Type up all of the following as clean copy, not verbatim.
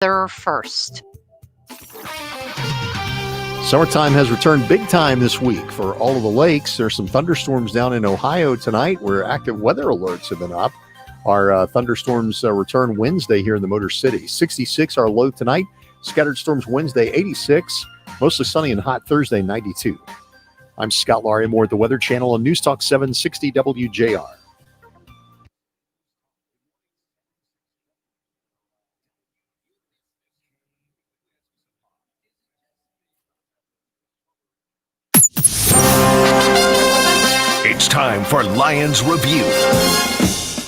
weather first. Summertime has returned big time this week for all of the lakes. There's some thunderstorms down in Ohio tonight where active weather alerts have been up. Our thunderstorms return Wednesday here in the Motor City. 66 our low tonight. Scattered storms Wednesday, 86. Mostly sunny and hot Thursday, 92. I'm Scott Laurie Moore at the Weather Channel on News Talk 760 WJR. It's time for Lions Review.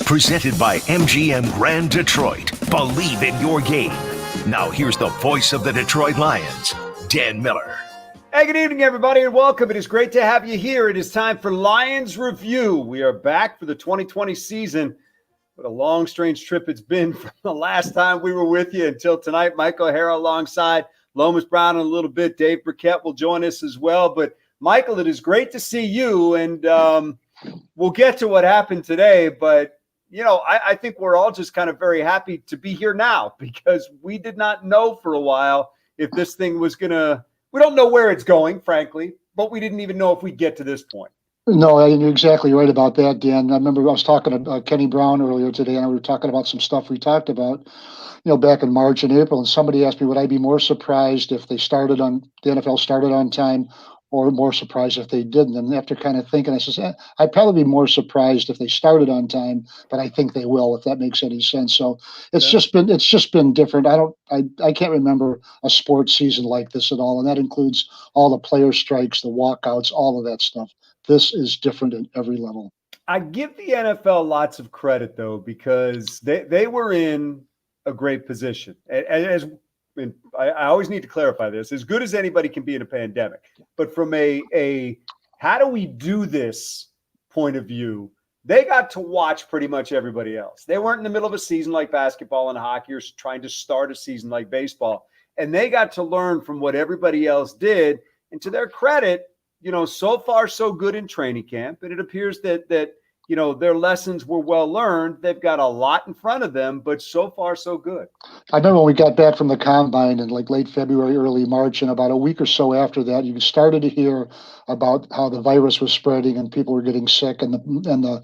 Presented by MGM Grand Detroit. Believe in your game. Now here's the voice of the Detroit Lions, Dan Miller. Hey, good evening, everybody, and welcome. It is great to have you here. It is time for Lions Review. We are back for the 2020 season. What a long, strange trip it's been from the last time we were with you until tonight. Michael O'Hara alongside Lomas Brown in a little bit. Dave Burkett will join us as well. But, Michael, it is great to see you, and we'll get to what happened today. But, you know, I think we're all just kind of very happy to be here now because we did not know for a while if this thing was going to – we don't know where it's going, frankly, but we didn't even know if we'd get to this point. No, you're exactly right about that, Dan. I remember I was talking to Kenny Brown earlier today, and we were talking about some stuff we talked about, you know, back in March and April, and somebody asked me, would I be more surprised if the NFL started on time or more surprised if they didn't? And after kind of thinking, I said, I'd probably be more surprised if they started on time, but I think they will, if that makes any sense. So it's just been different. I can't remember a sports season like this at all. And that includes all the player strikes, the walkouts, all of that stuff. This is different at every level. I give the NFL lots of credit, though, because they were in a great position. And I always need to clarify this, as good as anybody can be in a pandemic. But from a how do we do this point of view, they got to watch pretty much everybody else. They weren't in the middle of a season like basketball and hockey or trying to start a season like baseball. And they got to learn from what everybody else did. And to their credit, you know, so far so good in training camp. And it appears that you know, their lessons were well learned. They've got a lot in front of them, but so far so good. I remember when we got back from the combine in like late February, early March, and about a week or so after that, you started to hear about how the virus was spreading and people were getting sick, and the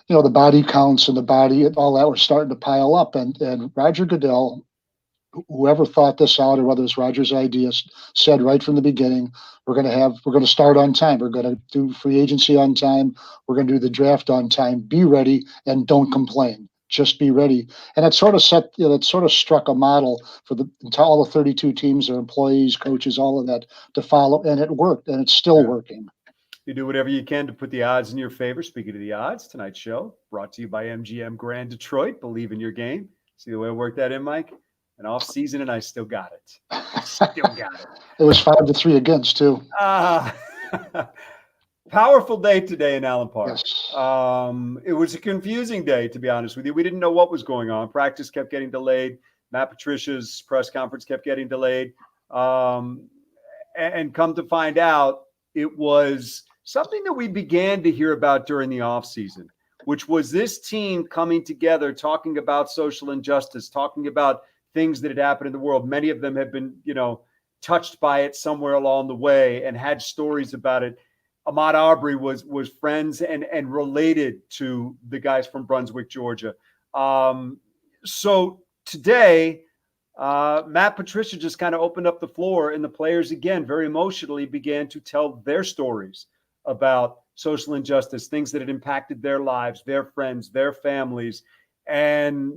you know, the body counts and the body and all that were starting to pile up. And Roger Goodell, whoever thought this out or whether it's Roger's idea, said right from the beginning, we're going to start on time. We're going to do free agency on time. We're going to do the draft on time. Be ready and don't complain. Just be ready. And it sort of struck a model for all the 32 teams, their employees, coaches, all of that to follow. And it worked, and it's still working. You do whatever you can to put the odds in your favor. Speaking of the odds, tonight's show brought to you by MGM Grand Detroit. Believe in your game. See the way I worked that in, Mike? An off season, and I still got it. Still got it. It was 5-3 against, too. Powerful day today in Allen Park. Yes. It was a confusing day, to be honest with you. We didn't know what was going on. Practice kept getting delayed. Matt Patricia's press conference kept getting delayed. And come to find out, it was something that we began to hear about during the offseason, which was this team coming together, talking about social injustice, talking about things that had happened in the world. Many of them have been, you know, touched by it somewhere along the way and had stories about it. Ahmaud Arbery was friends and related to the guys from Brunswick, Georgia. So today, Matt Patricia just kind of opened up the floor, and the players, again, very emotionally began to tell their stories about social injustice, things that had impacted their lives, their friends, their families. And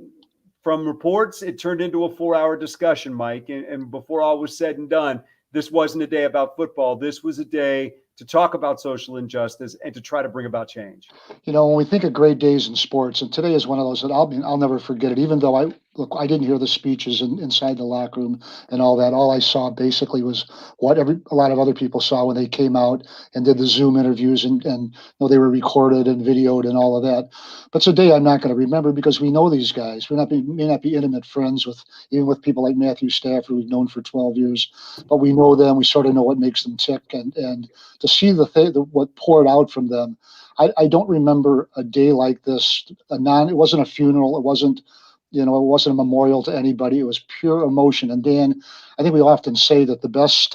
from reports, it turned into a 4-hour discussion, Mike. And before all was said and done, this wasn't a day about football. This was a day to talk about social injustice and to try to bring about change. You know, when we think of great days in sports, and today is one of those that I'll never forget it, even though I didn't hear the speeches inside the locker room and all that. All I saw basically was what a lot of other people saw when they came out and did the Zoom interviews, and you know, they were recorded and videoed and all of that. But it's a day I'm not going to remember because we know these guys. We may not be intimate friends even with people like Matthew Stafford, we've known for 12 years, but we know them. We sort of know what makes them tick, and to see what poured out from them. I don't remember a day like this. It wasn't a funeral. It wasn't It wasn't a memorial to anybody. It was pure emotion. And Dan, I think we often say that the best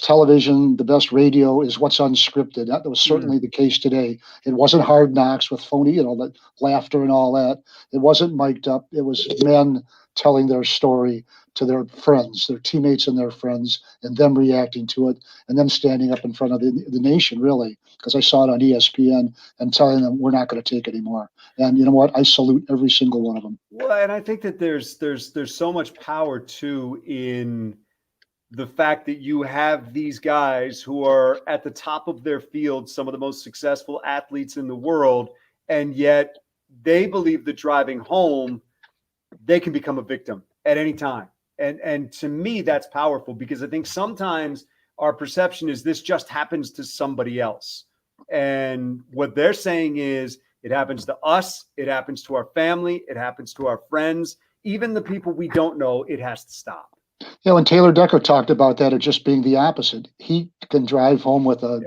television, the best radio is what's unscripted. That was Mm. certainly the case today. It wasn't Hard Knocks with phony, the laughter and all that. It wasn't mic'd up. It was men telling their story to their friends, their teammates and their friends, and them reacting to it, and them standing up in front of the nation, really, because I saw it on ESPN and telling them we're not going to take it anymore. And you know what? I salute every single one of them. Well, and I think that there's so much power too in the fact that you have these guys who are at the top of their field, some of the most successful athletes in the world, and yet they believe that driving home, they can become a victim at any time. And to me, that's powerful because I think sometimes our perception is this just happens to somebody else. And what they're saying is it happens to us, it happens to our family, it happens to our friends, even the people we don't know, it has to stop. And Taylor Decker talked about that, it just being the opposite. He can drive home with a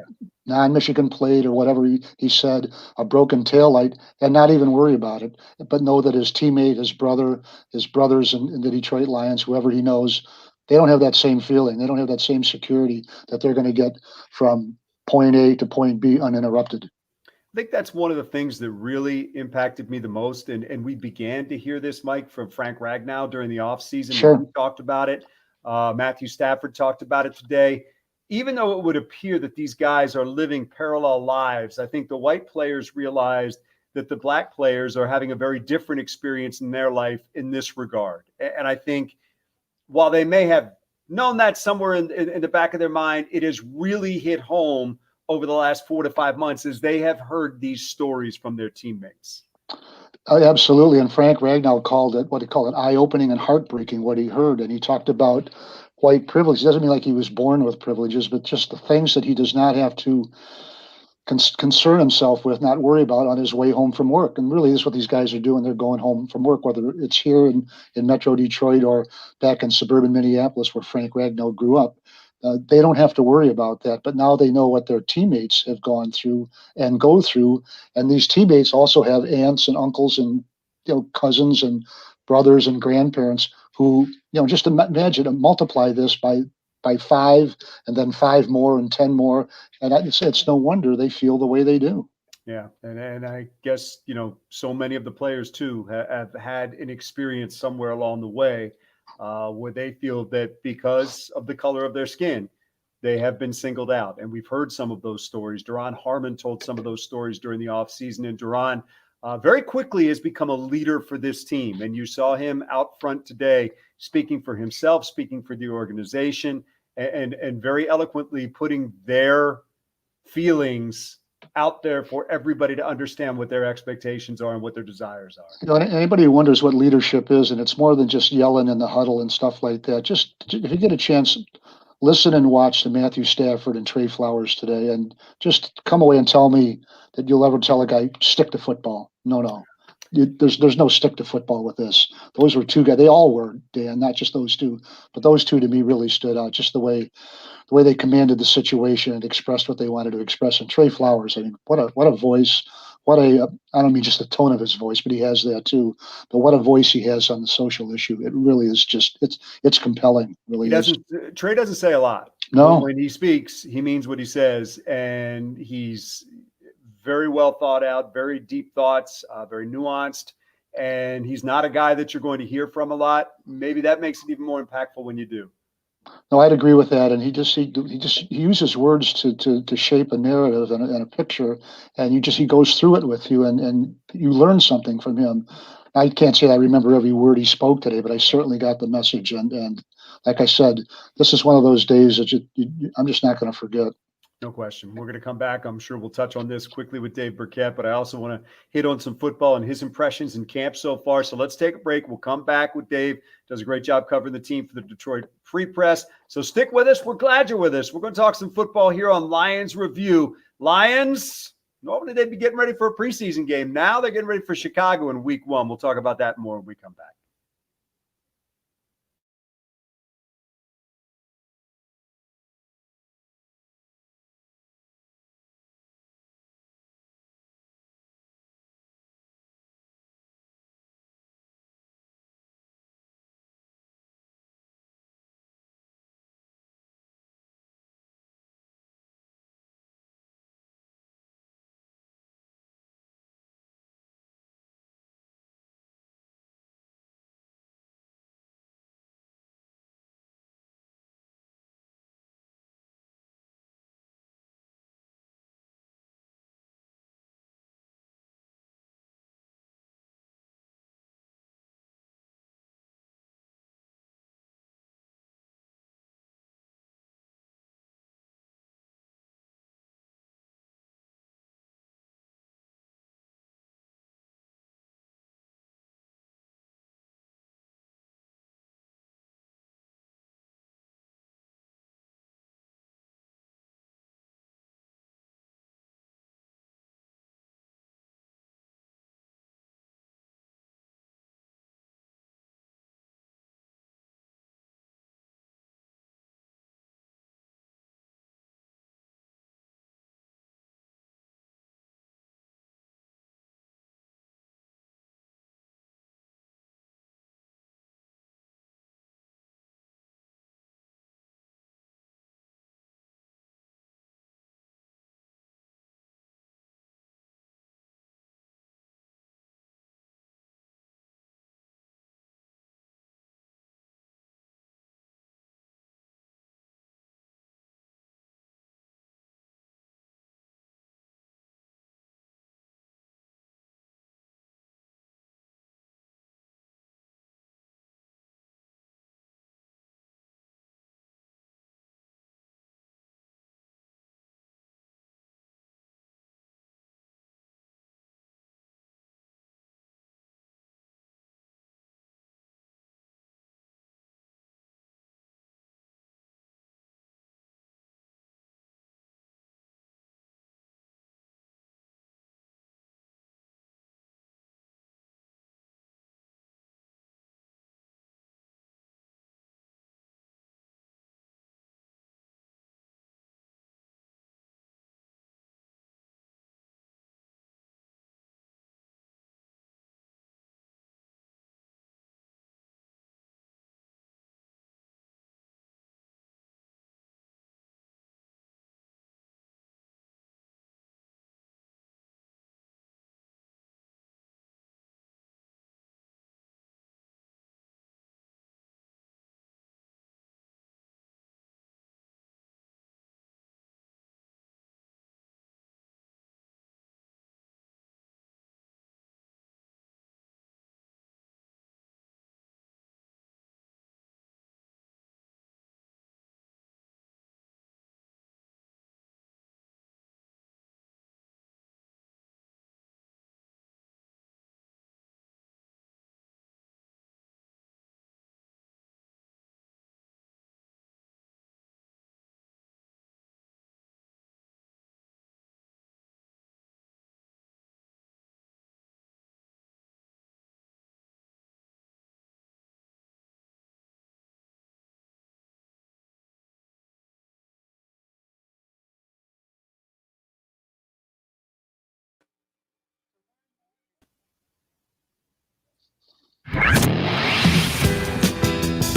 non-Michigan plate or whatever he said, a broken taillight, and not even worry about it, but know that his teammate, his brother, his brothers in the Detroit Lions, whoever he knows, they don't have that same feeling. They don't have that same security that they're going to get from point A to point B uninterrupted. I think that's one of the things that really impacted me the most. And we began to hear this, Mike, from Frank Ragnow during the offseason. Sure. And he talked about it. Matthew Stafford talked about it today. Even though it would appear that these guys are living parallel lives, I think the white players realized that the black players are having a very different experience in their life in this regard. And I think while they may have known that somewhere in the back of their mind, it has really hit home over the last 4 to 5 months as they have heard these stories from their teammates. Absolutely. And Frank Ragnow called it, what he called it, eye-opening and heartbreaking, what he heard. And he talked about white privilege. It doesn't mean like he was born with privileges, but just the things that he does not have to concern himself with, not worry about on his way home from work. And really, this is what these guys are doing. They're going home from work, whether it's here in Metro Detroit or back in suburban Minneapolis, where Frank Ragnow grew up. They don't have to worry about that, but now they know what their teammates have gone through and go through. And these teammates also have aunts and uncles and cousins and brothers and grandparents who just imagine and multiply this by five and then five more and 10 more. And it's no wonder they feel the way they do. Yeah. And I guess, so many of the players too have had an experience somewhere along the way where they feel that because of the color of their skin, they have been singled out. And we've heard some of those stories. Duron Harmon told some of those stories during the offseason. And Duron very quickly has become a leader for this team. And you saw him out front today speaking for himself, speaking for the organization, and very eloquently putting their feelings out there for everybody to understand what their expectations are and what their desires are. Anybody who wonders what leadership is, and it's more than just yelling in the huddle and stuff like that, just if you get a chance, listen and watch the Matthew Stafford and Trey Flowers today, and just come away and tell me that you'll ever tell a guy, stick to football. No. There's no stick to football with this. Those were two guys. They all were, Dan, not just those two, but those two to me really stood out. Just the way they commanded the situation and expressed what they wanted to express. And Trey Flowers, I mean, what a voice. I don't mean just the tone of his voice, but he has that too. But what a voice he has on the social issue. It really is just, it's compelling. Really is. Trey doesn't say a lot. No. When he speaks, he means what he says. And he's very well thought out, very deep thoughts, very nuanced. And he's not a guy that you're going to hear from a lot. Maybe that makes it even more impactful when you do. No, I'd agree with that. And he uses words to shape a narrative and a picture, and he goes through it with you, and you learn something from him. I can't say I remember every word he spoke today, but I certainly got the message. And like I said, this is one of those days that I'm just not going to forget. No question. We're going to come back. I'm sure we'll touch on this quickly with Dave Burkett, but I also want to hit on some football and his impressions in camp so far. So let's take a break. We'll come back with Dave. Does a great job covering the team for the Detroit Free Press. So stick with us. We're glad you're with us. We're going to talk some football here on Lions Review. Lions, normally they'd be getting ready for a preseason game. Now they're getting ready for Chicago in week 1. We'll talk about that more when we come back.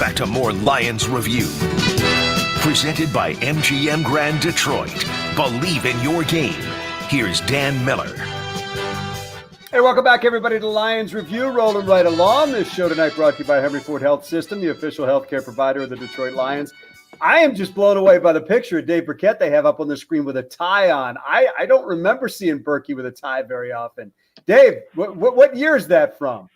back to more Lions Review. Presented by MGM Grand Detroit. Believe in your game. Here's Dan Miller. Hey, welcome back, everybody, to Lions Review. Rolling right along. This show tonight brought to you by Henry Ford Health System, the official healthcare provider of the Detroit Lions. I am just blown away by the picture of Dave Burkett they have up on the screen with a tie on. I don't remember seeing Berkey with a tie very often. Dave, what year is that from?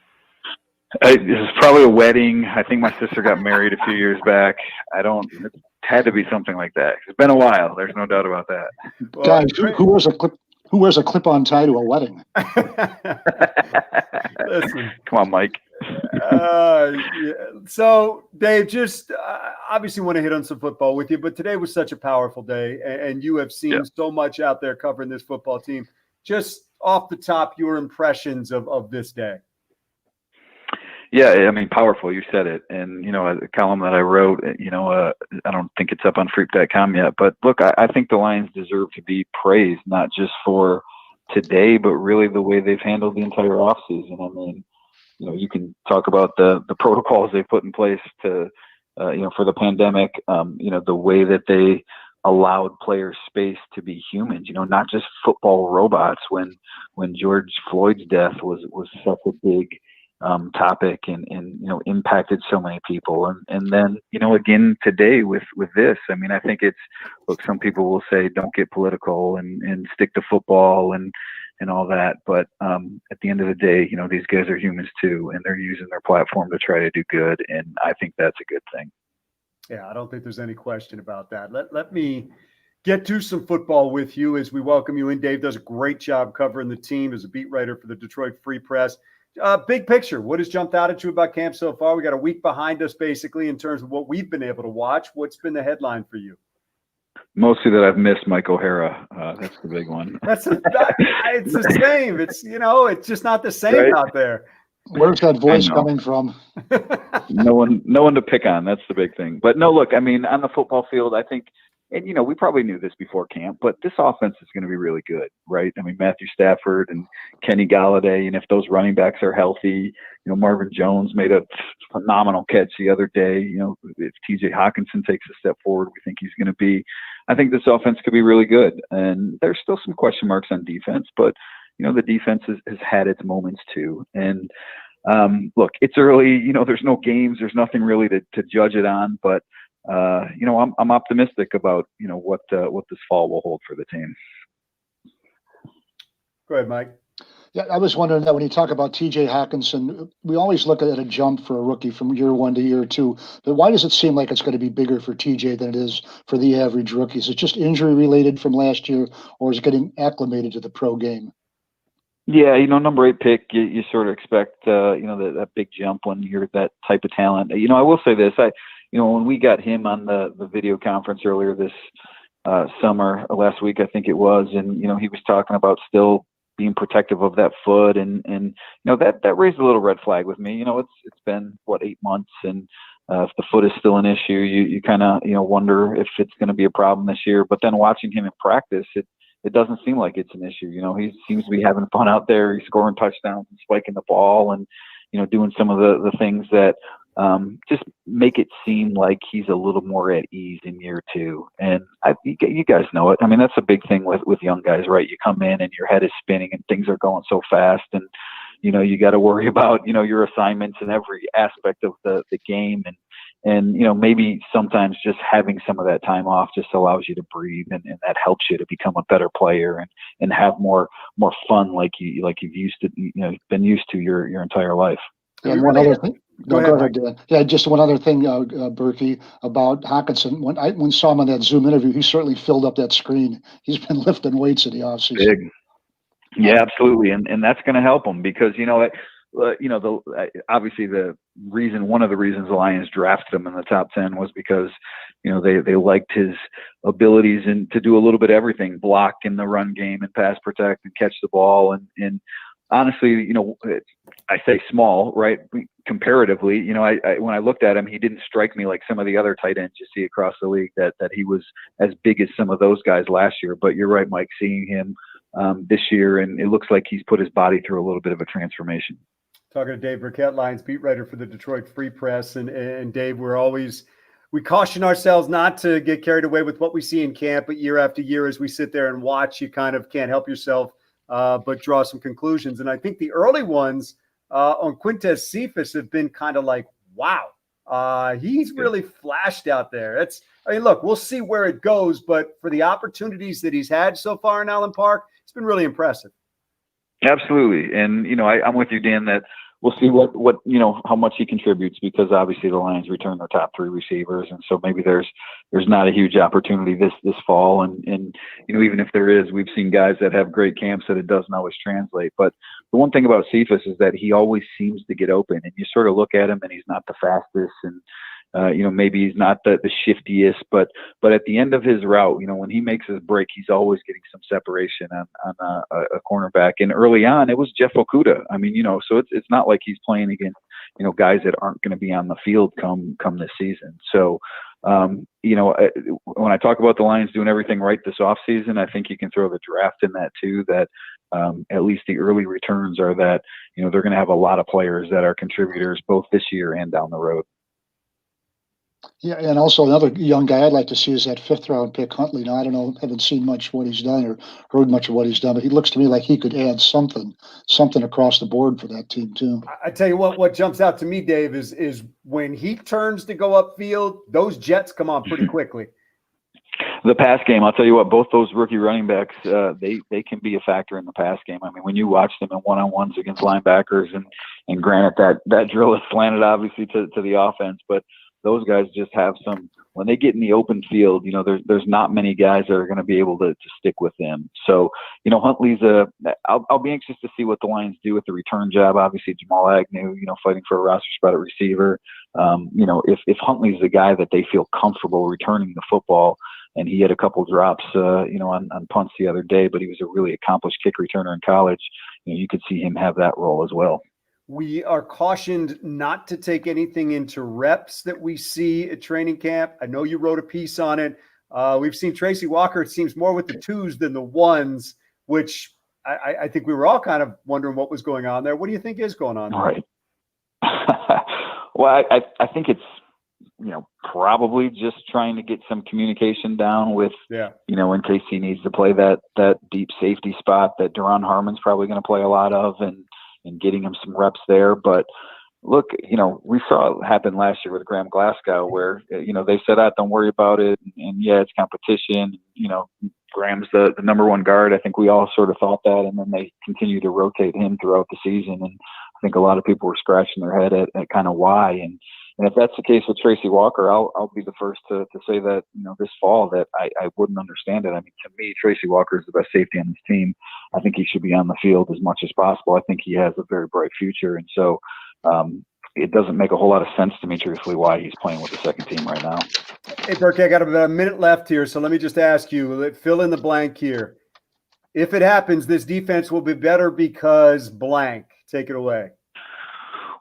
This is probably a wedding. I think my sister got married a few years back. It had to be something like that. It's been a while. There's no doubt about that. Well, guys, who wears a clip-on tie to a wedding? Listen. Come on, Mike. Yeah. So, Dave, just obviously want to hit on some football with you, but today was such a powerful day, and you have seen so much out there covering this football team. Just off the top, your impressions of this day. Yeah, I mean, powerful. You said it. And, a column that I wrote, I don't think it's up on freep.com yet. But, look, I think the Lions deserve to be praised, not just for today, but really the way they've handled the entire offseason. I mean, you can talk about the protocols they put in place to, for the pandemic, the way that they allowed players space to be humans, not just football robots when George Floyd's death was such a big topic and impacted so many people. And then, again, today with this, I mean, I think some people will say, don't get political and stick to football and all that. But at the end of the day, these guys are humans too, and they're using their platform to try to do good. And I think that's a good thing. Yeah, I don't think there's any question about that. Let me get to some football with you as we welcome you in. Dave does a great job covering the team as a beat writer for the Detroit Free Press. Big picture, what has jumped out at you about camp so far? We got a week behind us, basically, in terms of what we've been able to watch. What's been the headline for you? Mostly that I've missed Mike O'Hara. That's the big one. It's the same. It's just not the same out there. Where's that voice coming from? No one to pick on. That's the big thing. But no, look, I mean, on the football field, I think, and we probably knew this before camp, but this offense is going to be really good, right? I mean, Matthew Stafford and Kenny Galladay, and if those running backs are healthy, Marvin Jones made a phenomenal catch the other day. If TJ Hawkinson takes a step forward, we think he's going to be. I think this offense could be really good, and there's still some question marks on defense, but the defense has had its moments too. And look, it's early. There's no games. There's nothing really to judge it on. But I'm optimistic about what this fall will hold for the team. Go ahead, Mike. Yeah, I was wondering that when you talk about TJ Hawkinson, we always look at a jump for a rookie from year one to year two. But why does it seem like it's going to be bigger for TJ than it is for the average rookie? Is it just injury related from last year, or is it getting acclimated to the pro game? Yeah, number 8 pick, you sort of expect, that big jump when you're that type of talent. I will say this, when we got him on the video conference earlier this summer, last week, I think it was, and, he was talking about still being protective of that foot, and that raised a little red flag with me. It's been, 8 months, and if the foot is still an issue, you kind of, wonder if it's going to be a problem this year. But then watching him in practice, it doesn't seem like it's an issue. He seems to be having fun out there. He's scoring touchdowns and spiking the ball and, doing some of the things that just make it seem like he's a little more at ease in year two. And you guys know it. I mean, that's a big thing with young guys, right? You come in and your head is spinning and things are going so fast, and, you got to worry about, your assignments in every aspect of the game. And maybe sometimes just having some of that time off just allows you to breathe, and that helps you to become a better player and have more fun like you've been used to your entire life. And one other thing. Go ahead, Dan. Yeah, just one other thing, Berkey, about Hawkinson. When I saw him on that Zoom interview, he certainly filled up that screen. He's been lifting weights in the offseason. Big. Yeah, absolutely, and that's going to help him because obviously one of the reasons the Lions drafted him in the top 10 was because they liked his abilities and to do a little bit of everything, block in the run game and pass protect and catch the ball and honestly, I say small, right? Comparatively, when I looked at him, he didn't strike me like some of the other tight ends you see across the league that he was as big as some of those guys last year. But you're right, Mike, seeing him this year, and it looks like he's put his body through a little bit of a transformation. Talking to Dave Burkett, Lions beat writer for the Detroit Free Press. And Dave, we caution ourselves not to get carried away with what we see in camp, but year after year, as we sit there and watch, you kind of can't help yourself but draw some conclusions. And I think the early ones on Quintez Cephas have been kind of like, wow, he's really flashed out there. Look, we'll see where it goes, but for the opportunities that he's had so far in Allen Park, it's been really impressive. Absolutely. And, I'm with you, Dan, that we'll see what how much he contributes, because obviously the Lions return their top 3 receivers. And so maybe there's not a huge opportunity this fall. And even if there is, we've seen guys that have great camps that it doesn't always translate. But the one thing about Cephas is that he always seems to get open, and you sort of look at him and he's not the fastest, and maybe he's not the shiftiest, but at the end of his route, when he makes his break, he's always getting some separation on a cornerback. And early on, it was Jeff Okudah. So it's not like he's playing against, guys that aren't going to be on the field come this season. So, when I talk about the Lions doing everything right this offseason, I think you can throw the draft in that too, that at least the early returns are that, they're going to have a lot of players that are contributors both this year and down the road. Yeah, and also another young guy I'd like to see is that 5th-round pick, Huntley. Now, I don't know, haven't seen much of what he's done or heard much of what he's done, but he looks to me like he could add something across the board for that team too. I tell you what jumps out to me, Dave, is when he turns to go upfield, those jets come on pretty quickly. The pass game, I'll tell you what, both those rookie running backs, they can be a factor in the pass game. When you watch them in one-on-ones against linebackers, and granted that drill is slanted obviously to the offense, but those guys just have when they get in the open field, there's not many guys that are going to be able to stick with them. So, Huntley's I'll be anxious to see what the Lions do with the return job. Obviously, Jamal Agnew, fighting for a roster spot at receiver. If Huntley's the guy that they feel comfortable returning the football, and he had a couple drops, on punts the other day, but he was a really accomplished kick returner in college. You could see him have that role as well. We are cautioned not to take anything into reps that we see at training camp. I know you wrote a piece on it. We've seen Tracy Walker, it seems, more with the 2s than the 1s, which I think we were all kind of wondering what was going on there. What do you think is going on there? All right. Well, I think it's, probably just trying to get some communication down with, in case he needs to play that deep safety spot that Duron Harmon's probably going to play a lot of, and getting him some reps there. But look, we saw it happen last year with Graham Glasgow, where, they said, don't worry about it. And yeah, it's competition. Graham's the number 1 guard. I think we all sort of thought that. And then they continue to rotate him throughout the season. And I think a lot of people were scratching their head at kind of why. And if that's the case with Tracy Walker, I'll be the first to say that, this fall, that I wouldn't understand it. To me, Tracy Walker is the best safety on this team. I think he should be on the field as much as possible. I think he has a very bright future. And so it doesn't make a whole lot of sense to me, truthfully, why he's playing with the second team right now. Hey, Burke, I got about a minute left here, so let me just ask you, fill in the blank here. If it happens, this defense will be better because blank. Take it away.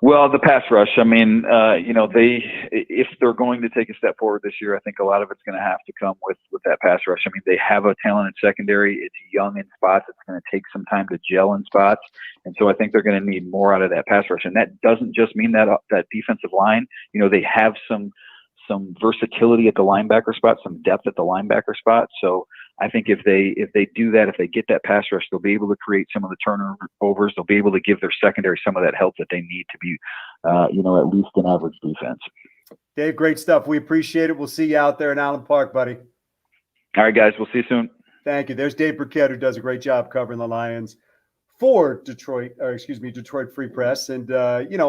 Well, the pass rush, if they're going to take a step forward this year, I think a lot of it's going to have to come with that pass rush. They have a talented secondary. It's young in spots. It's going to take some time to gel in spots. And so I think they're going to need more out of that pass rush. And that doesn't just mean that defensive line, they have some versatility at the linebacker spot, some depth at the linebacker spot. So I think if they do that, if they get that pass rush, they'll be able to create some of the turnovers. They'll be able to give their secondary some of that help that they need to be, at least an average defense. Dave, great stuff. We appreciate it. We'll see you out there in Allen Park, buddy. All right, guys. We'll see you soon. Thank you. There's Dave Burkett, who does a great job covering the Lions for Detroit Free Press. And,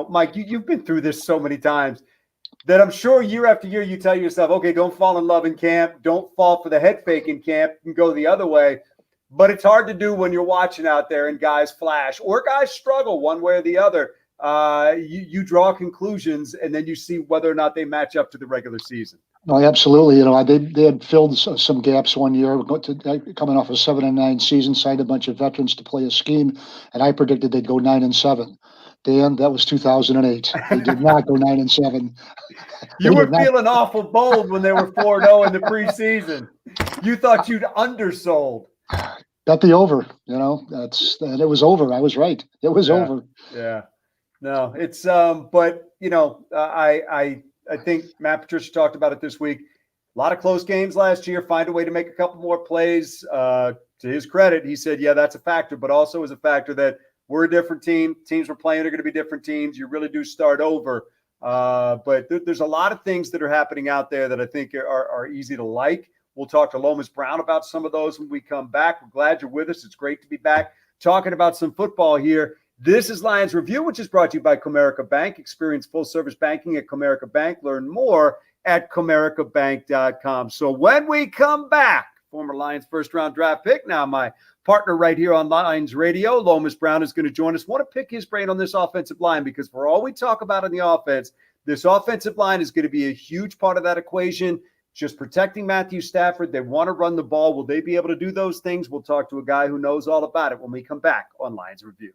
Mike, you've been through this so many times that I'm sure year after year you tell yourself, okay, don't fall in love in camp. Don't fall for the head fake in camp and go the other way. But it's hard to do when you're watching out there and guys flash or guys struggle one way or the other. You draw conclusions, and then you see whether or not they match up to the regular season. No, absolutely. They had filled some gaps one year, coming off a 7-9 season, signed a bunch of veterans to play a scheme, and I predicted they'd go 9-7. Dan, that was 2008. They did not go 9-7. You were feeling awful bold when they were 4-0 in the preseason. You thought you'd undersold. Bet the over, and it was over. I was right. It was over. Yeah. No, it's but I think Matt Patricia talked about it this week. A lot of close games last year. Find a way to make a couple more plays. To his credit, he said, "Yeah, that's a factor," but also is a factor that we're a different team. Teams we're playing are going to be different teams. You really do start over. But there's a lot of things that are happening out there that I think are easy to like. We'll talk to Lomas Brown about some of those when we come back. We're glad you're with us. It's great to be back talking about some football here. This is Lions Review, which is brought to you by Comerica Bank. Experience full-service banking at Comerica Bank. Learn more at comericabank.com. So when we come back, former Lions first-round draft pick, now my partner right here on Lions Radio, Lomas Brown, is going to join us. I want to pick his brain on this offensive line because for all we talk about in the offense, this offensive line is going to be a huge part of that equation. Just protecting Matthew Stafford. They want to run the ball. Will they be able to do those things? We'll talk to a guy who knows all about it when we come back on Lions Review.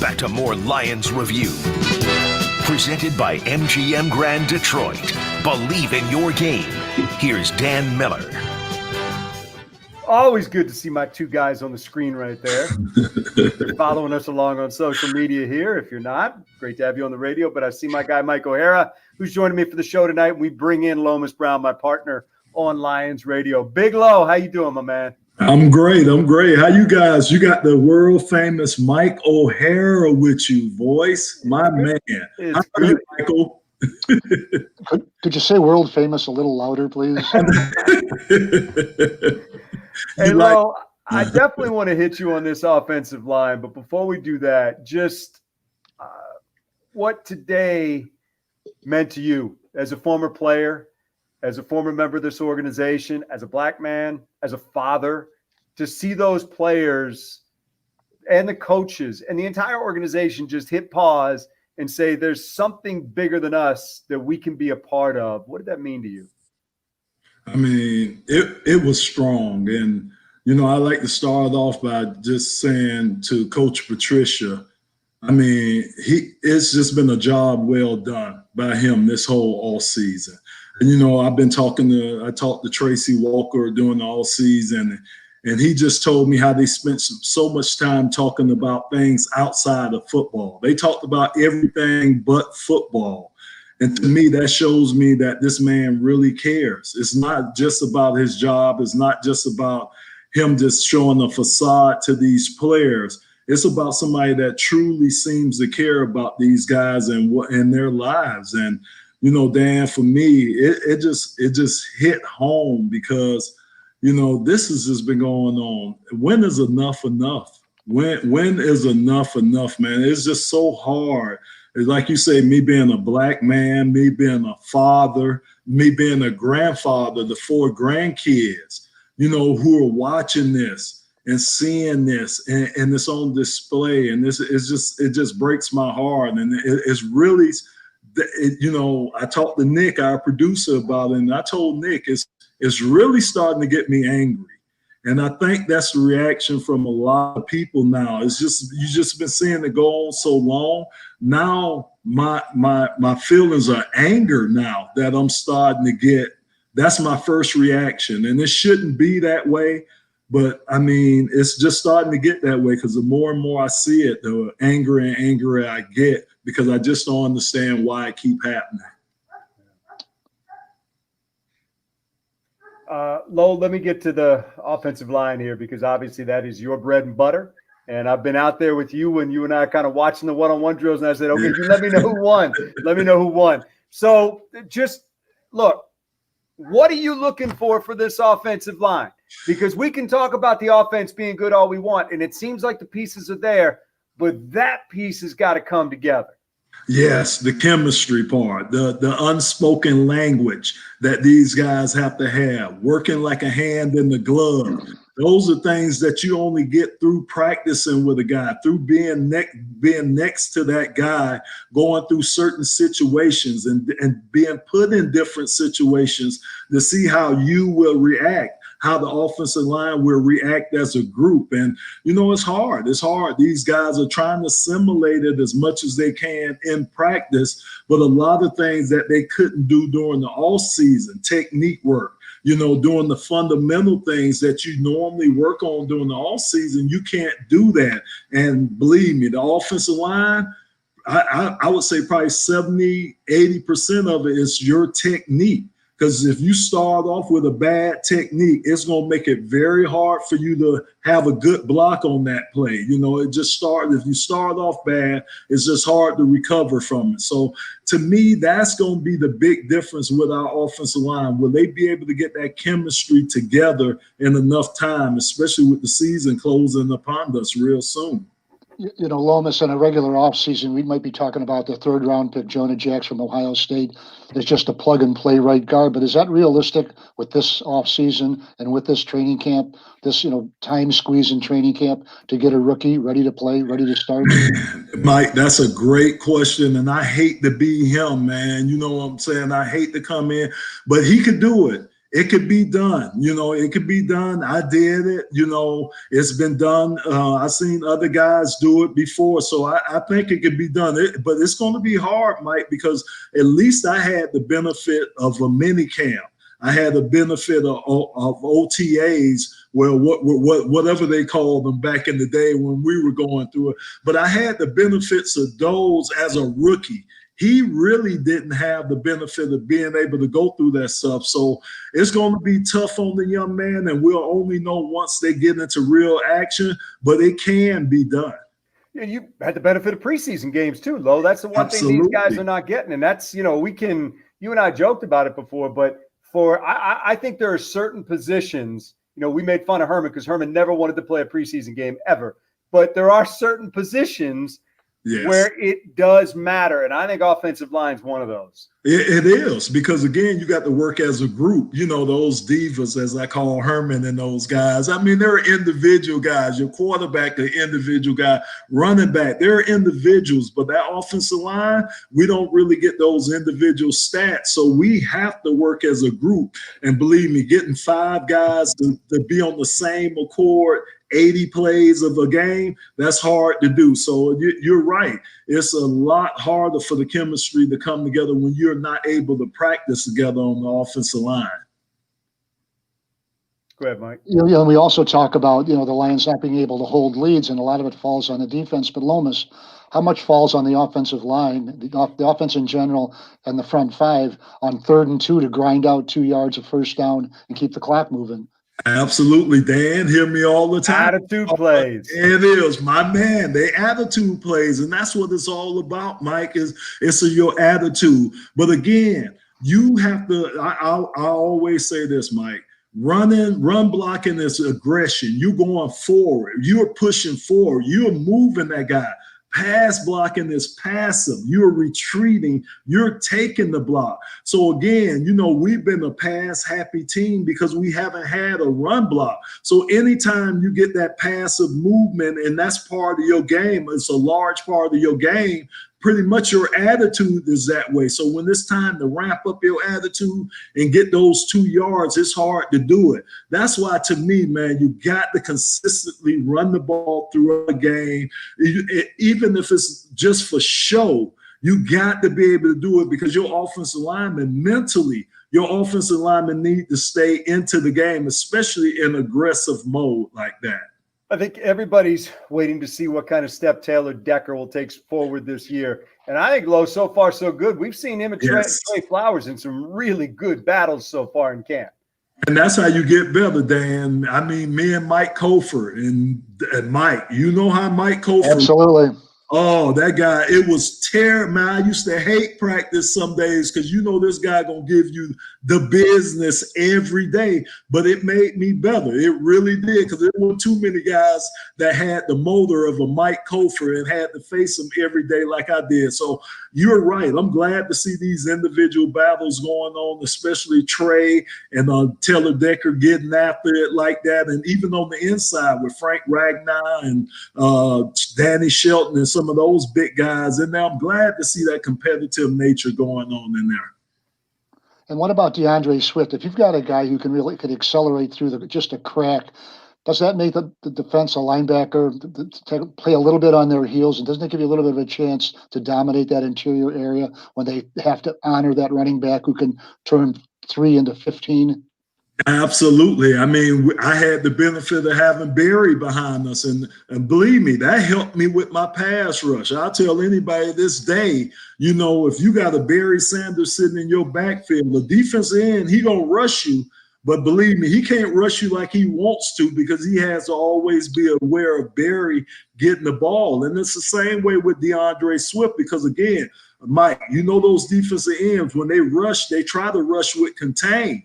back to more Lions Review. Presented by MGM Grand Detroit. Believe in your game. Here's Dan Miller. Always good to see my two guys on the screen right there. You're following us along on social media here. If you're not, great to have you on the radio. But I see my guy, Mike O'Hara, who's joining me for the show tonight. We bring in Lomas Brown, my partner on Lions Radio. Big Lo, how you doing, my man? I'm great. How you guys? You got the world famous Mike O'Hara with you, voice. My man. How are you, Michael? Could you say world famous a little louder, please? Hey, Lo, I definitely want to hit you on this offensive line. But before we do that, just what today meant to you as a former player, as a former member of this organization, as a black man, as a father, to see those players and the coaches and the entire organization just hit pause and say there's something bigger than us that we can be a part of. What did that mean to you? I mean, it was strong. And, you know, I like to start off by just saying to Coach Patricia, I mean, it's just been a job well done by him this whole all season. And, you know, I talked to Tracy Walker during the all season, and he just told me how they spent so much time talking about things outside of football. They talked about everything but football. And to me, that shows me that this man really cares. It's not just about his job. It's not just about him just showing a facade to these players. It's about somebody that truly seems to care about these guys and their lives. And, you know, Dan, for me, it just hit home because, you know, this has just been going on. When is enough enough? When is enough enough, man? It's just so hard. Like you say, me being a black man, me being a father, me being a grandfather, the 4 grandkids, you know, who are watching this and seeing this and it's on display. And it just breaks my heart. And it's really, you know, I talked to Nick, our producer, about it, and I told Nick it's really starting to get me angry. And I think that's the reaction from a lot of people now. It's just, you just been seeing it go on so long. Now my feelings are anger now that I'm starting to get. That's my first reaction. And it shouldn't be that way. But I mean, it's just starting to get that way because the more and more I see it, the angrier and angrier I get because I just don't understand why it keep happening. Lo, let me get to the offensive line here because obviously that is your bread and butter. And I've been out there with you when you and I are kind of watching the one-on-one drills, and I said, okay, you let me know who won. Let me know who won. So just look, what are you looking for this offensive line? Because we can talk about the offense being good all we want, and it seems like the pieces are there, but that piece has got to come together. Yes, the chemistry part, the unspoken language that these guys have to have, working like a hand in the glove. Those are things that you only get through practicing with a guy, through being next to that guy, going through certain situations and being put in different situations to see how you will react, how the offensive line will react as a group. And, you know, it's hard. It's hard. These guys are trying to simulate it as much as they can in practice, but a lot of things that they couldn't do during the off season, technique work, you know, doing the fundamental things that you normally work on during the off season, you can't do that. And believe me, the offensive line, I would say probably 70, 80% of it is your technique. Because if you start off with a bad technique, it's going to make it very hard for you to have a good block on that play. You know, if you start off bad, it's just hard to recover from it. So to me, that's going to be the big difference with our offensive line. Will they be able to get that chemistry together in enough time, especially with the season closing upon us real soon? You know, Lomas, in a regular offseason, we might be talking about the 3rd-round pick, Jonah Jackson from Ohio State, as just a plug-and-play right guard. But is that realistic with this offseason and with this training camp, this, you know, time squeeze in training camp to get a rookie ready to play, ready to start? Mike, that's a great question, and I hate to be him, man. You know what I'm saying? I hate to come in, but he could do it. It could be done. It could be done. I did it. It's been done. I've seen other guys do it before. So I think it could be done. But it's going to be hard, Mike, because at least I had the benefit of a mini camp. I had the benefit of OTAs, whatever they called them back in the day when we were going through it. But I had the benefits of those as a rookie. He really didn't have the benefit of being able to go through that stuff. So it's going to be tough on the young man, and we'll only know once they get into real action, but it can be done. Yeah, you had the benefit of preseason games too, Lo. That's the one Absolutely. thing these guys are not getting. And that's, you and I joked about it before, but I think there are certain positions, we made fun of Herman because Herman never wanted to play a preseason game ever. But there are certain positions where it does matter. And I think offensive line is one of those. It is, because, again, you got to work as a group. Those divas, as I call Herman and those guys. I mean, they're individual guys. Your quarterback, the individual guy, running back, they're individuals. But that offensive line, we don't really get those individual stats. So we have to work as a group. And believe me, getting 5 guys to be on the same accord 80 plays of a game, that's hard to do. So you're right. It's a lot harder for the chemistry to come together when you're not able to practice together on the offensive line. Go ahead, Mike. We also talk about, the Lions not being able to hold leads, and a lot of it falls on the defense. But Lomas, how much falls on the offensive line, the offense in general, and the front 5 on 3rd and 2 to grind out 2 yards of first down and keep the clock moving? Absolutely, Dan. Hear me all the time. Attitude plays. It is, my man. They attitude plays, and that's what it's all about, Mike. It's your attitude. But again, you have to. I always say this, Mike. Run blocking is aggression. You're going forward. You're pushing forward. You're moving that guy. Pass blocking is passive. You're retreating. You're taking the block. So again, we've been a pass-happy team because we haven't had a run block. So anytime you get that passive movement, and that's part of your game, it's a large part of your game, pretty much your attitude is that way. So when it's time to ramp up your attitude and get those 2 yards, it's hard to do it. That's why, to me, man, you got to consistently run the ball through a game. Even if it's just for show, you got to be able to do it, because your offensive linemen mentally, your offensive linemen need to stay into the game, especially in aggressive mode like that. I think everybody's waiting to see what kind of step Taylor Decker will take forward this year. And I think, Lo, so far so good. We've seen him and Trey Flowers in some really good battles so far in camp. And that's how you get better, Dan. I mean, me and Mike Cofer and Mike, you know how Mike Cofer. Absolutely. Oh, that guy, it was terrible, man. I used to hate practice some days because this guy going to give you the business every day, but it made me better. It really did, because there weren't too many guys that had the motor of a Mike Cofer and had to face him every day like I did. So you're right. I'm glad to see these individual battles going on, especially Trey and Taylor Decker getting after it like that. And even on the inside with Frank Ragnar and Danny Shelton and some of those big guys in there. I'm glad to see that competitive nature going on in there. And what about Deandre Swift? If you've got a guy who could accelerate through just a crack, does that make the defense, a linebacker, to play a little bit on their heels? And doesn't it give you a little bit of a chance to dominate that interior area when they have to honor that running back who can turn 3 into 15? Absolutely. I mean, I had the benefit of having Barry behind us, and believe me, that helped me with my pass rush. I'll tell anybody this day, if you got a Barry Sanders sitting in your backfield, the defensive end, he gonna rush you. But believe me, he can't rush you like he wants to, because he has to always be aware of Barry getting the ball. And it's the same way with Deandre Swift, because again, Mike, those defensive ends, when they rush, they try to rush with contain,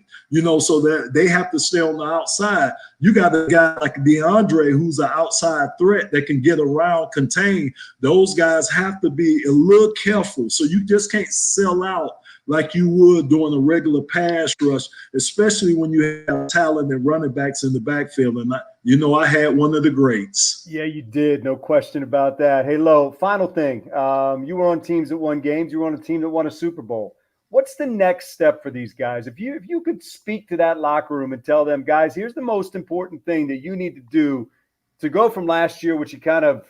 so that they have to stay on the outside. You got a guy like Deandre, who's an outside threat that can get around, contain. Those guys have to be a little careful. So you just can't sell out like you would during a regular pass rush, especially when you have talent and running backs in the backfield. And I had one of the greats. Yeah, you did. No question about that. Hey, Lo, final thing. You were on teams that won games. You were on a team that won a Super Bowl. what's the next step for these guys? If you could speak to that locker room and tell them, guys, here's the most important thing that you need to do to go from last year, which you kind of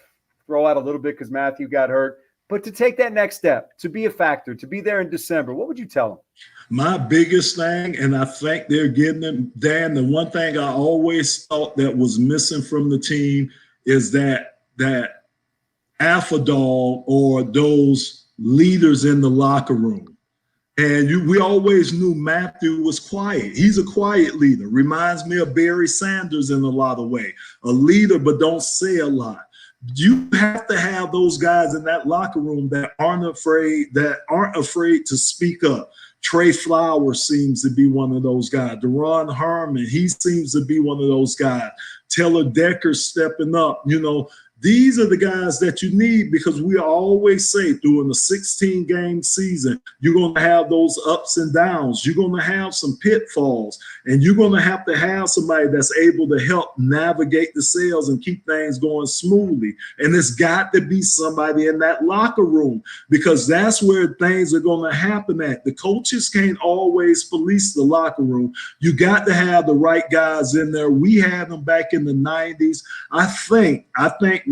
throw out a little bit because Matthew got hurt, but to take that next step, to be a factor, to be there in December, what would you tell them? My biggest thing, and I think they're getting it, Dan, the one thing I always thought that was missing from the team is that alpha dog or those leaders in the locker room. And we always knew Matthew was quiet. He's a quiet leader. Reminds me of Barry Sanders in a lot of ways. A leader, but don't say a lot. You have to have those guys in that locker room that aren't afraid to speak up. Trey Flowers seems to be one of those guys. Deron Harmon, he seems to be one of those guys. Taylor Decker stepping up. These are the guys that you need, because we always say during the 16-game season, you're going to have those ups and downs. You're going to have some pitfalls, and you're going to have somebody that's able to help navigate the sails and keep things going smoothly. And it's got to be somebody in that locker room, because that's where things are going to happen at. The coaches can't always police the locker room. You got to have the right guys in there. We had them back in the 90s. I think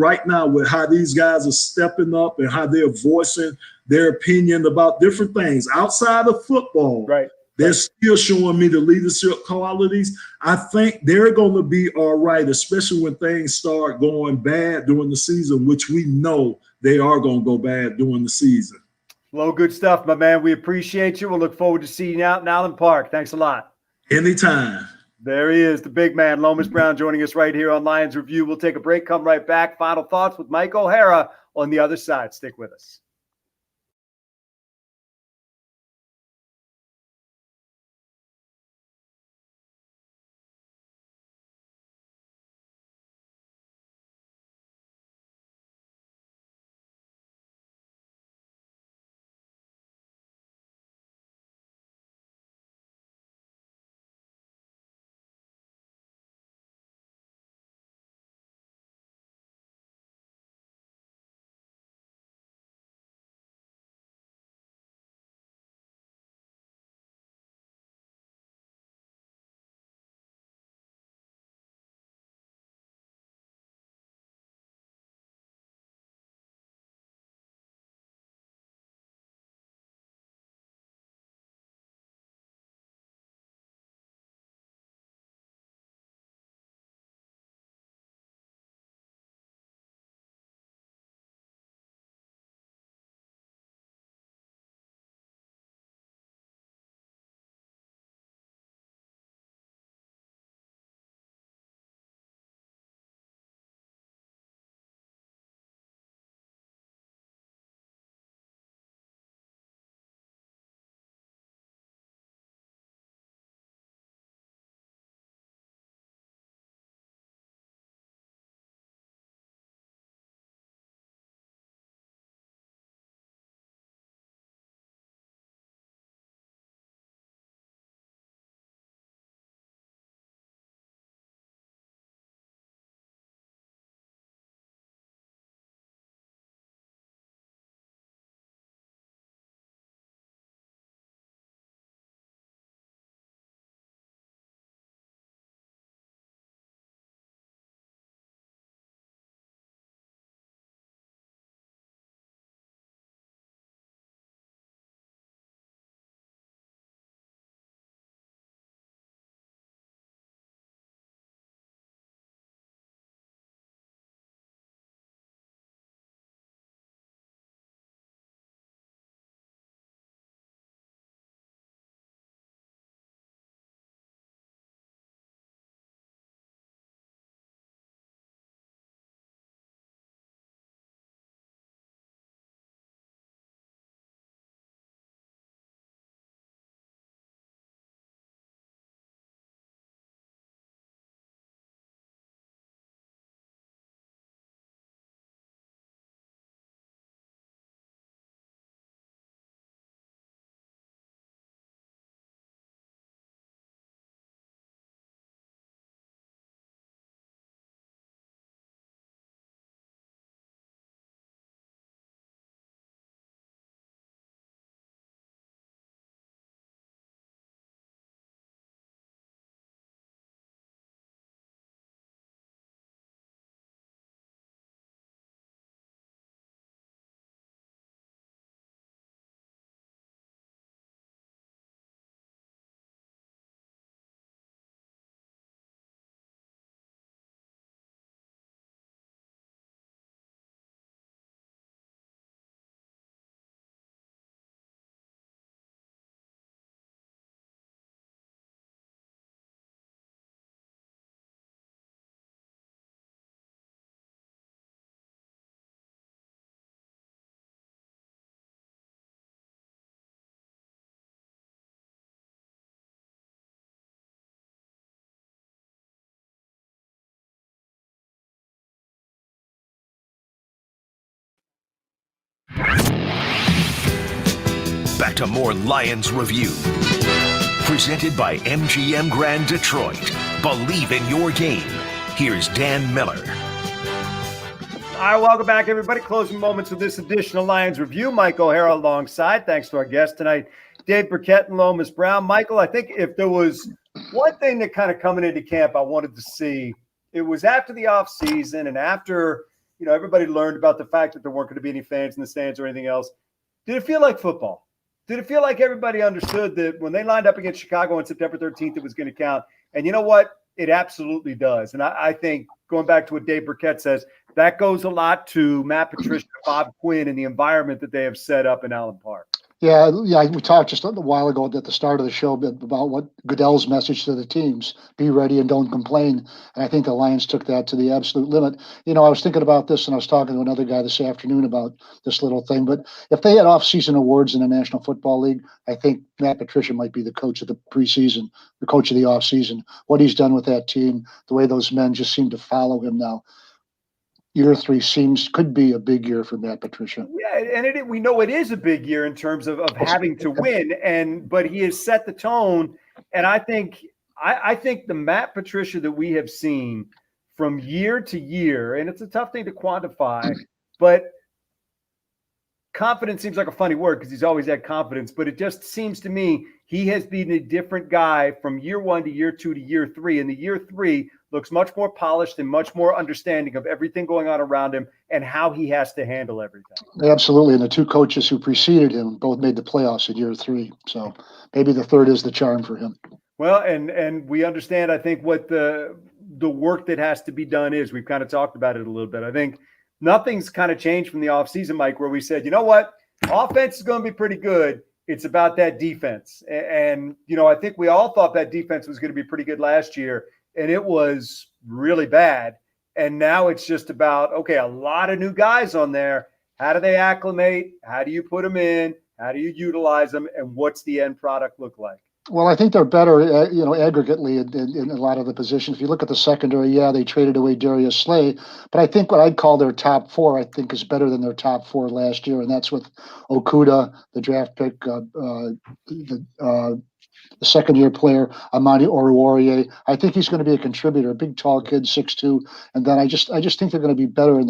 right now, with how these guys are stepping up and how they're voicing their opinion about different things outside of football, right? They're still showing me the leadership qualities. I think they're going to be all right, especially when things start going bad during the season, which we know they are going to go bad during the season. Well, good stuff, my man. We appreciate you. We'll look forward to seeing you out in Allen Park. Thanks a lot. Anytime. There he is, the big man, Lomas Brown, joining us right here on Lions Review. We'll take a break, come right back. Final thoughts with Mike O'Hara on the other side. Stick with us. back to more Lions Review. Presented by MGM Grand Detroit. Believe in your game. Here's Dan Miller. All right, welcome back, everybody. Closing moments of this edition of Lions Review. Mike O'Hara alongside. Thanks to our guest tonight, Dave Burkett and Lomas Brown. Michael, I think if there was one thing that kind of coming into camp I wanted to see, it was after the offseason and after, everybody learned about the fact that there weren't going to be any fans in the stands or anything else. Did it feel like football? Did it feel like everybody understood that when they lined up against Chicago on September 13th, it was going to count? And you know what? It absolutely does. And I think, going back to what Dave Burkett says, that goes a lot to Matt Patricia, Bob Quinn, and the environment that they have set up in Allen Park. Yeah, we talked just a while ago at the start of the show about what Goodell's message to the teams: be ready and don't complain. And I think the Lions took that to the absolute limit. I was thinking about this, and I was talking to another guy this afternoon about this little thing. But if they had off-season awards in the National Football League, I think Matt Patricia might be the coach of the preseason, the coach of the off-season. What he's done with that team, the way those men just seem to follow him now. Year 3 could be a big year for Matt Patricia. Yeah, and we know it is a big year in terms of having to win, but he has set the tone. And I think the Matt Patricia that we have seen from year to year, and it's a tough thing to quantify, but confidence seems like a funny word because he's always had confidence, but it just seems to me he has been a different guy from year 1 to year 2 to year 3. And the year 3 looks much more polished and much more understanding of everything going on around him and how he has to handle everything. Absolutely. And the 2 coaches who preceded him both made the playoffs in year 3. So maybe the 3rd is the charm for him. Well, and we understand, I think, what the work that has to be done is. We've kind of talked about it a little bit. I think nothing's kind of changed from the offseason, Mike, where we said, you know what, offense is going to be pretty good. It's about that defense. And I think we all thought that defense was going to be pretty good last year, and it was really bad. And now it's just about, okay, a lot of new guys on there. How do they acclimate? How do you put them in? How do you utilize them? And what's the end product look like? Well, I think they're better, aggregately in a lot of the positions. If you look at the secondary, they traded away Darius Slay, but I think what I'd call their top 4, I think, is better than their top 4 last year, and that's with Okudah, the draft pick, the second-year player, Amani Oruwariye. I think he's going to be a contributor, a big, tall kid, 6'2", and then I just think they're going to be better in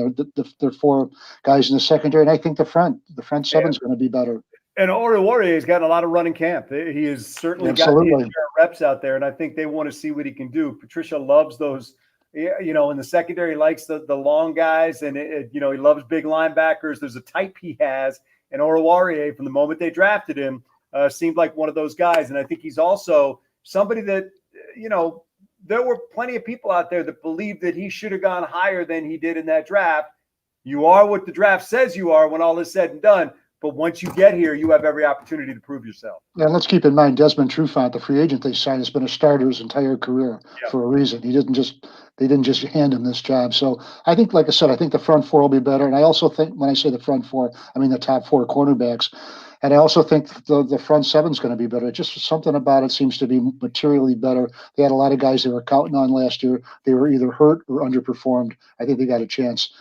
their 4 guys in the secondary, and I think the front seven is going to be better. And Oruwariye has gotten a lot of running camp. He has certainly got the reps out there, and I think they want to see what he can do. Patricia loves those, in the secondary, he likes the long guys, and he loves big linebackers. There's a type he has, and Oruwariye, from the moment they drafted him, seemed like one of those guys. And I think he's also somebody that, there were plenty of people out there that believed that he should have gone higher than he did in that draft. You are what the draft says you are when all is said and done. But once you get here, you have every opportunity to prove yourself. Yeah, let's keep in mind Desmond Trufant, the free agent they signed, has been a starter his entire career for a reason. They didn't just hand him this job. So I think, like I said, I think the front 4 will be better. And I also think, when I say the front 4, I mean the top 4 cornerbacks. And I also think the front 7 is going to be better. Just something about it seems to be materially better. They had a lot of guys they were counting on last year. They were either hurt or underperformed. I think they got a chance.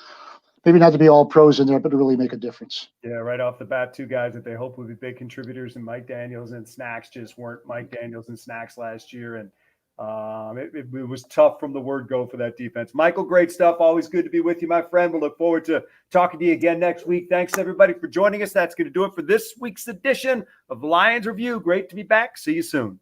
Maybe not to be all pros in there, but to really make a difference. Yeah, right off the bat, 2 guys that they hope will be big contributors, and Mike Daniels and Snacks just weren't Mike Daniels and Snacks last year. And it was tough from the word go for that defense. Michael, great stuff. Always good to be with you, my friend. We'll look forward to talking to you again next week. Thanks, everybody, for joining us. That's going to do it for this week's edition of Lions Review. Great to be back. See you soon.